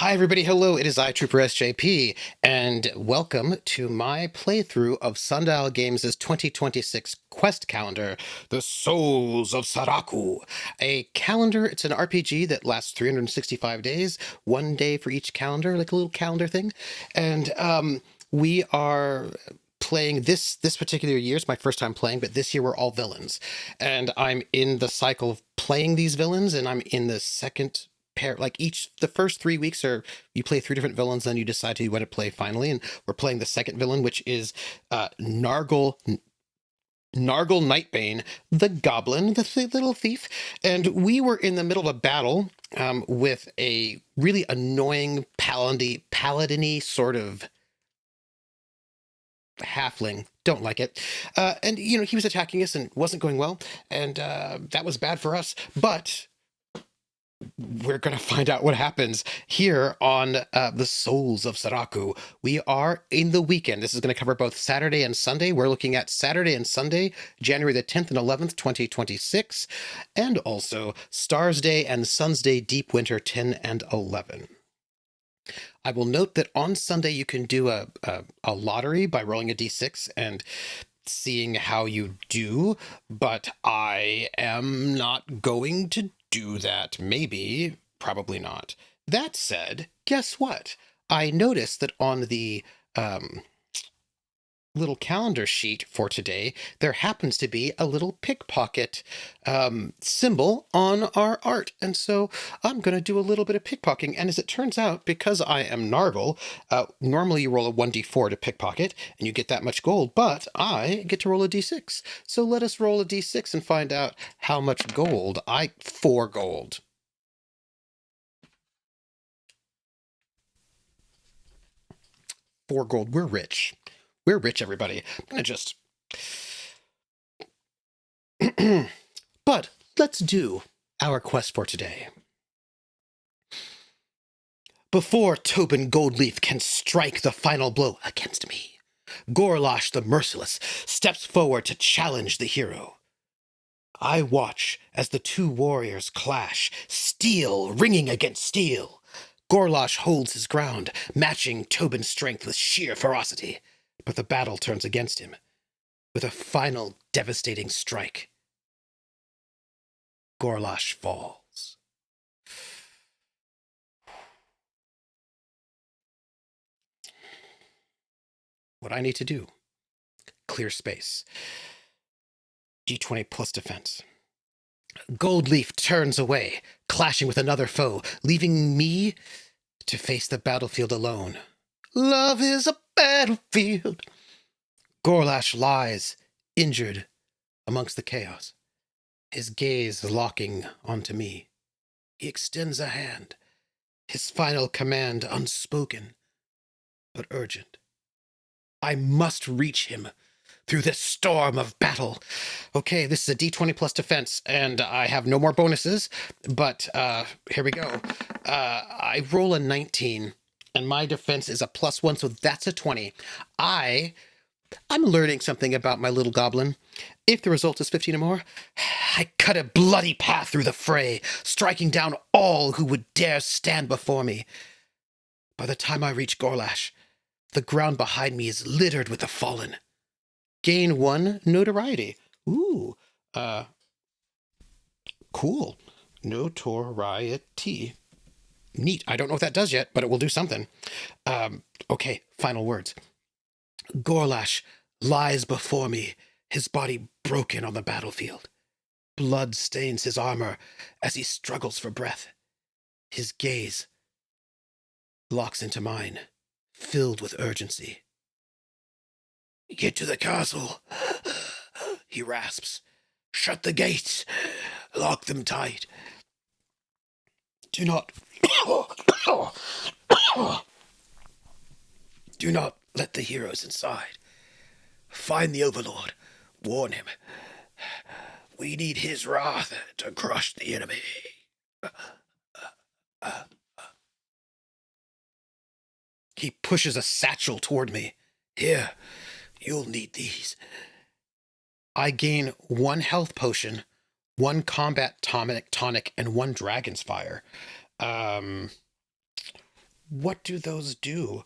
Hi everybody, hello, it is I, troopersjp, and welcome to my playthrough of Sundial Games' 2026 quest calendar, The Souls of Saraku. A calendar, it's an RPG that lasts 365 days, one day for each calendar, like a little calendar thing. And we are playing this particular year. It's my first time playing, but this year we're all villains. And I'm in the cycle of playing these villains, and I'm in the second pair, like the first 3 weeks are you play three different villains, then you decide who you want to play finally, and we're playing the second villain, which is Nargle Nightbane, the goblin, the little thief. And we were in the middle of a battle with a really annoying paladin-y sort of halfling. Don't like it. And he was attacking us and wasn't going well, and that was bad for us, but we're going to find out what happens here on the Souls of Saraku. We are in the weekend. This is going to cover both Saturday and Sunday. We're looking at Saturday and Sunday, January the 10th and 11th, 2026, and also Stars Day and Sun's Day, Deep Winter 10 and 11. I will note that on Sunday you can do a lottery by rolling a d6 and seeing how you do, but I am not going to do that. Maybe, probably not. That said, guess what? I noticed that on the little calendar sheet for today, there happens to be a little pickpocket symbol on our art. And so I'm going to do a little bit of pickpocketing. And as it turns out, because I am Nargle, normally you roll a 1d4 to pickpocket and you get that much gold, but I get to roll a d6. So let us roll a d6 and find out how much gold. 4 gold. We're rich. We're rich, everybody. I'm going to just... But let's do our quest for today. Before Tobin Goldleaf can strike the final blow against me, Gorlash the Merciless steps forward to challenge the hero. I watch as the two warriors clash, steel ringing against steel. Gorlash holds his ground, matching Tobin's strength with sheer ferocity. But the battle turns against him, with a final devastating strike. Gorlash falls. What I need to do, clear space. D20 plus defense. Goldleaf turns away, clashing with another foe, leaving me to face the battlefield alone. Love is a battlefield. Gorlash lies, injured, amongst the chaos, his gaze locking onto me. He extends a hand, his final command unspoken, but urgent. I must reach him through this storm of battle. Okay, this is a d20 plus defense, and I have no more bonuses, but here we go. I roll a 19, and my defense is a +1, so that's a 20. I'm learning something about my little goblin. If the result is 15 or more, I cut a bloody path through the fray, striking down all who would dare stand before me. By the time I reach Gorlash, the ground behind me is littered with the fallen. Gain 1 notoriety. Ooh, cool. Notoriety. Neat. I don't know what that does yet, but it will do something. Okay, final words. Gorlash lies before me, his body broken on the battlefield. Blood stains his armor as he struggles for breath. His gaze locks into mine, filled with urgency. Get to the castle, he rasps. Shut the gates. Lock them tight. Do not let the heroes inside. Find the Overlord. Warn him. We need his wrath to crush the enemy. He pushes a satchel toward me. Here, you'll need these. I gain 1 health potion, 1 combat tonic, and 1 dragon's fire. what do those do?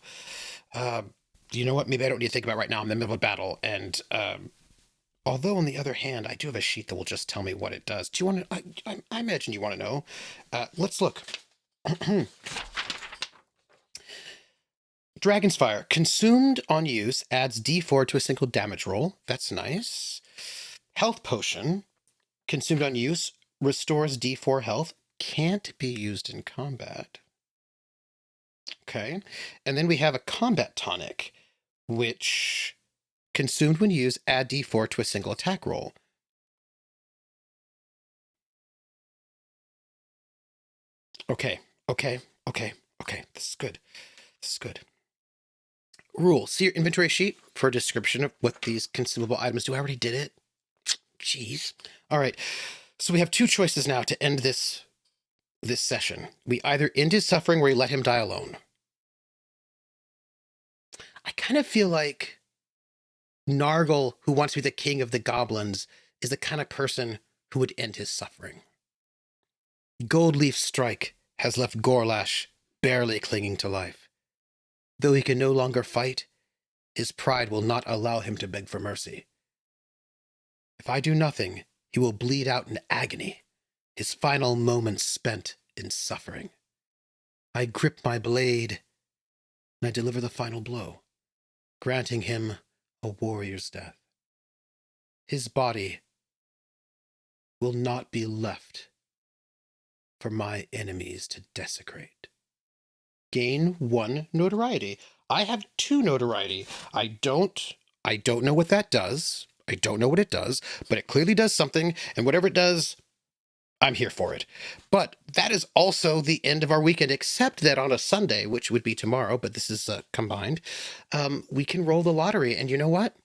You know what? Maybe I don't need to think about it right now. I'm in the middle of a battle, and although on the other hand, I do have a sheet that will just tell me what it does. Do you want to? I imagine you want to know. Let's look. Dragon's Fire, consumed on use, adds D4 to a single damage roll. That's nice. Health Potion, consumed on use, restores D4 health. Can't be used in combat. Okay. And then we have a Combat Tonic, which, consumed when used, add D4 to a single attack roll. Okay. This is good. Rule. See your inventory sheet for a description of what these consumable items do. I already did it. Jeez. All right. So we have two choices now to end this session. We either end his suffering or we let him die alone. I kind of feel like Nargle, who wants to be the king of the goblins, is the kind of person who would end his suffering. Goldleaf's strike has left Gorlash barely clinging to life. Though he can no longer fight, his pride will not allow him to beg for mercy. If I do nothing, he will bleed out in agony, his final moments spent in suffering. I grip my blade, and I deliver the final blow, granting him a warrior's death. His body will not be left for my enemies to desecrate. Gain 1 notoriety. I have 2 notoriety. I don't know what that does. I don't know what it does, but it clearly does something, and whatever it does, I'm here for it. But that is also the end of our weekend, except that on a Sunday, which would be tomorrow, but this is combined, we can roll the lottery. And you know what?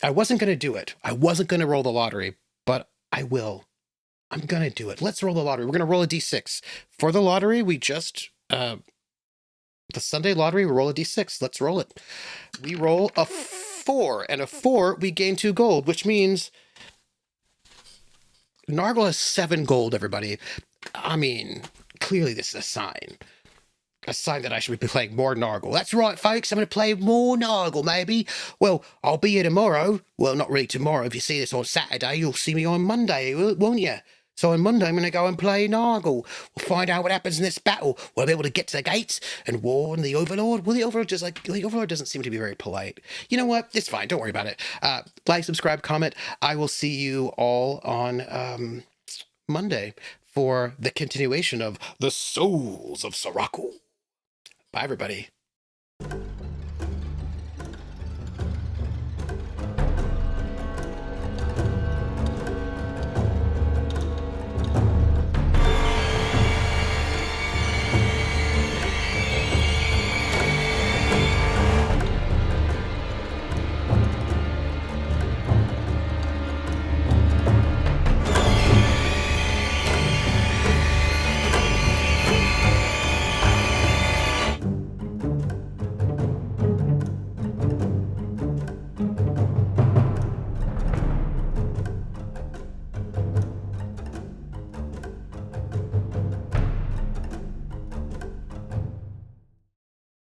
I wasn't going to do it. I wasn't going to roll the lottery, but I will. I'm going to do it. Let's roll the lottery. We're going to roll a d6. For the lottery, we just... the Sunday lottery, we roll a d6. Let's roll it. We roll a 4, and a 4, we gain 2 gold, which means Nargle has 7 gold, everybody. I mean, clearly this is a sign. A sign that I should be playing more Nargle. That's right, folks. I'm going to play more Nargle, maybe. Well, I'll be here tomorrow. Well, not really tomorrow. If you see this on Saturday, you'll see me on Monday, won't you? So on Monday, I'm going to go and play Nargle. We'll find out what happens in this battle. We'll be able to get to the gates and warn the Overlord. Well, the Overlord doesn't seem to be very polite. You know what? It's fine. Don't worry about it. Like, subscribe, comment. I will see you all on Monday for the continuation of The Souls of Saraku. Bye, everybody.